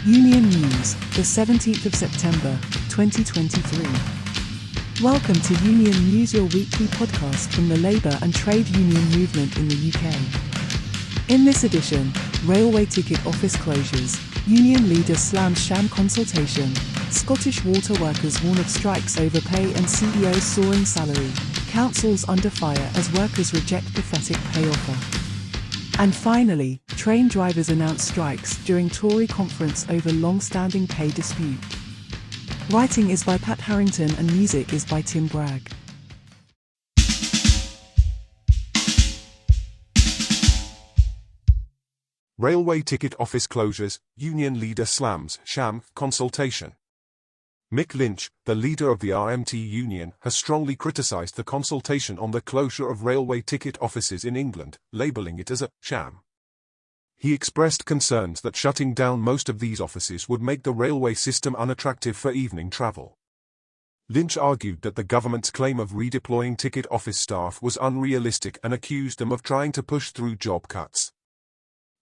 Union News, the 17th of September, 2023. Welcome to Union News, your weekly podcast from the labour and trade union movement in the UK. In this edition, railway ticket office closures, Union Leader Slams Sham Consultation, Scottish water workers warn of strikes over pay and CEO's soaring salary, councils under fire as workers reject pathetic pay offer. And finally, train drivers announce strikes during Tory conference over long-standing pay dispute. Writing is by Pat Harrington and music is by Tim Bragg. Railway ticket office closures, Union Leader Slams Sham Consultation. Mick Lynch, the leader of the RMT union, has strongly criticised the consultation on the closure of railway ticket offices in England, labelling it as a sham. He expressed concerns that shutting down most of these offices would make the railway system unattractive for evening travel. Lynch argued that the government's claim of redeploying ticket office staff was unrealistic and accused them of trying to push through job cuts.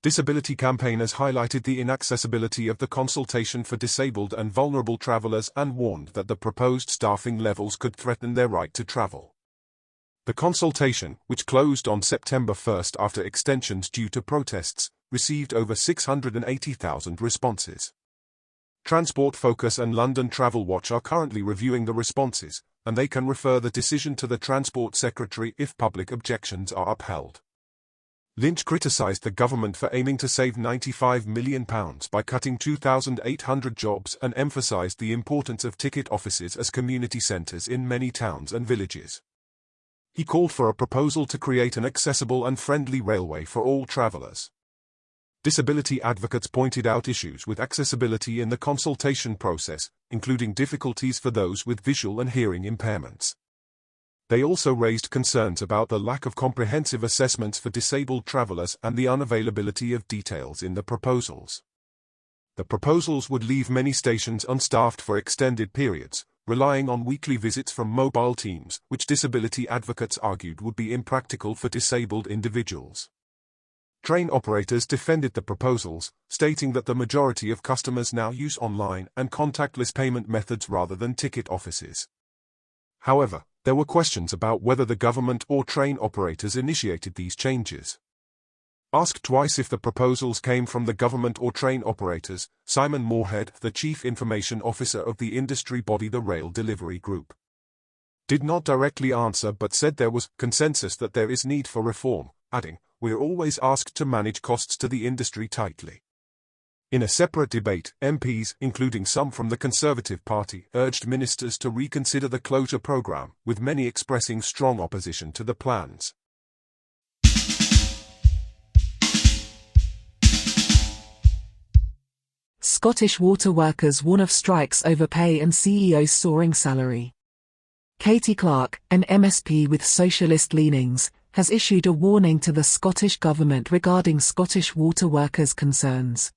Disability campaigners highlighted the inaccessibility of the consultation for disabled and vulnerable travellers and warned that the proposed staffing levels could threaten their right to travel. The consultation, which closed on September 1st after extensions due to protests, received over 680,000 responses. Transport Focus and London Travel Watch are currently reviewing the responses, and they can refer the decision to the Transport Secretary if public objections are upheld. Lynch criticised the government for aiming to save £95 million by cutting 2,800 jobs and emphasised the importance of ticket offices as community centres in many towns and villages. He called for a proposal to create an accessible and friendly railway for all travellers. Disability advocates pointed out issues with accessibility in the consultation process, including difficulties for those with visual and hearing impairments. They also raised concerns about the lack of comprehensive assessments for disabled travellers and the unavailability of details in the proposals. The proposals would leave many stations unstaffed for extended periods, relying on weekly visits from mobile teams, which disability advocates argued would be impractical for disabled individuals. Train operators defended the proposals, stating that the majority of customers now use online and contactless payment methods rather than ticket offices. However, there were questions about whether the government or train operators initiated these changes. Asked twice if the proposals came from the government or train operators, Simon Moorhead, the Chief Information Officer of the industry body the Rail Delivery Group, did not directly answer but said there was consensus that there is need for reform, adding, "We're always asked to manage costs to the industry tightly." In a separate debate, MPs, including some from the Conservative Party, urged ministers to reconsider the closure programme, with many expressing strong opposition to the plans. Scottish water workers warn of strikes over pay and CEO's soaring salary. Katie Clark, an MSP with socialist leanings, has issued a warning to the Scottish Government regarding Scottish water workers' concerns.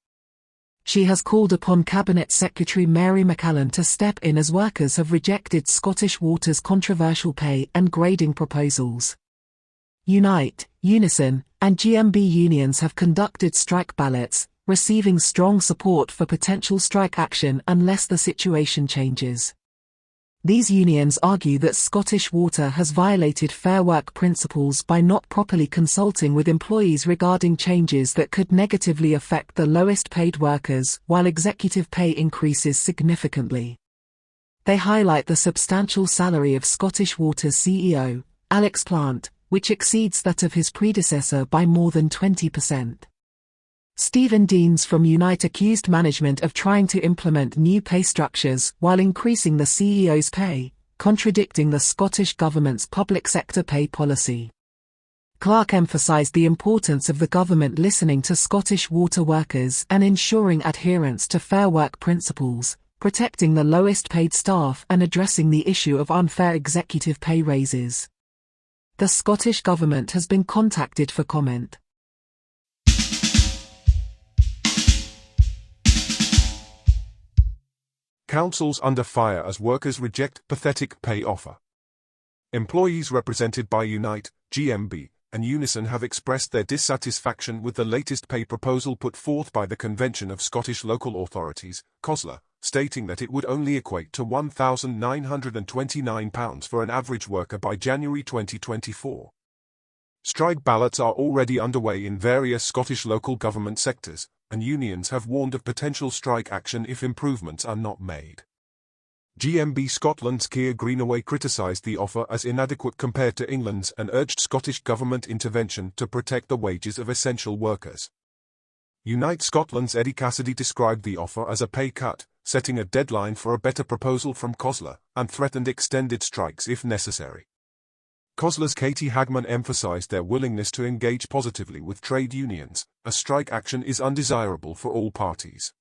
She has called upon Cabinet Secretary Mary McAllen to step in as workers have rejected Scottish Water's controversial pay and grading proposals. Unite, Unison, and GMB unions have conducted strike ballots, receiving strong support for potential strike action unless the situation changes. These unions argue that Scottish Water has violated Fair Work principles by not properly consulting with employees regarding changes that could negatively affect the lowest paid workers, while executive pay increases significantly. They highlight the substantial salary of Scottish Water's CEO, Alex Plant, which exceeds that of his predecessor by more than 20%. Stephen Deans from Unite accused management of trying to implement new pay structures while increasing the CEO's pay, contradicting the Scottish Government's public sector pay policy. Clark emphasised the importance of the government listening to Scottish water workers and ensuring adherence to Fair Work principles, protecting the lowest paid staff and addressing the issue of unfair executive pay raises. The Scottish Government has been contacted for comment. Councils under fire as workers reject pathetic pay offer. Employees represented by Unite, GMB, and Unison have expressed their dissatisfaction with the latest pay proposal put forth by the Convention of Scottish Local Authorities, COSLA, stating that it would only equate to £1,929 for an average worker by January 2024. Strike ballots are already underway in various Scottish local government sectors, and unions have warned of potential strike action if improvements are not made. GMB Scotland's Keir Greenaway criticised the offer as inadequate compared to England's and urged Scottish government intervention to protect the wages of essential workers. Unite Scotland's Eddie Cassidy described the offer as a pay cut, setting a deadline for a better proposal from COSLA, and threatened extended strikes if necessary. COSLA's Katie Hagman emphasised their willingness to engage positively with trade unions. A strike action is undesirable for all parties.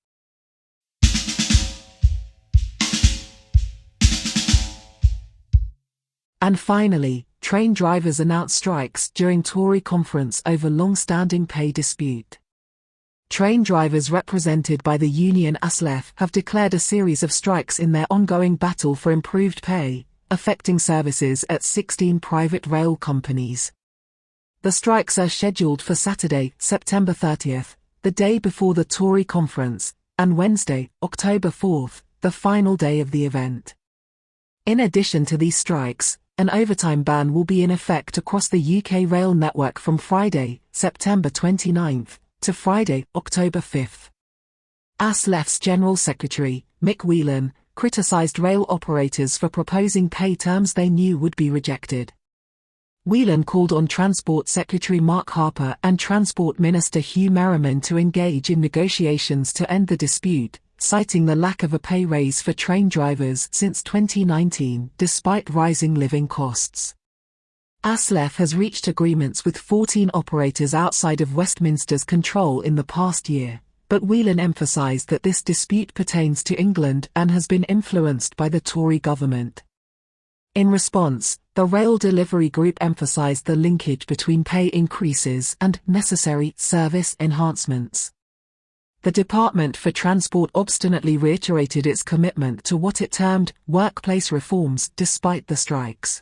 And finally, train drivers announced strikes during Tory conference over long-standing pay dispute. Train drivers represented by the union ASLEF have declared a series of strikes in their ongoing battle for improved pay, affecting services at 16 private rail companies. The strikes are scheduled for Saturday, September 30th, the day before the Tory conference, and Wednesday, October 4th, the final day of the event. In addition to these strikes, an overtime ban will be in effect across the UK rail network from Friday, September 29th, to Friday, October 5th. ASLEF's General Secretary, Mick Whelan, criticised rail operators for proposing pay terms they knew would be rejected. Whelan called on Transport Secretary Mark Harper and Transport Minister Hugh Merriman to engage in negotiations to end the dispute, citing the lack of a pay raise for train drivers since 2019 despite rising living costs. ASLEF has reached agreements with 14 operators outside of Westminster's control in the past year, but Whelan emphasised that this dispute pertains to England and has been influenced by the Tory government. In response, the Rail Delivery Group emphasised the linkage between pay increases and necessary service enhancements. The Department for Transport obstinately reiterated its commitment to what it termed workplace reforms despite the strikes.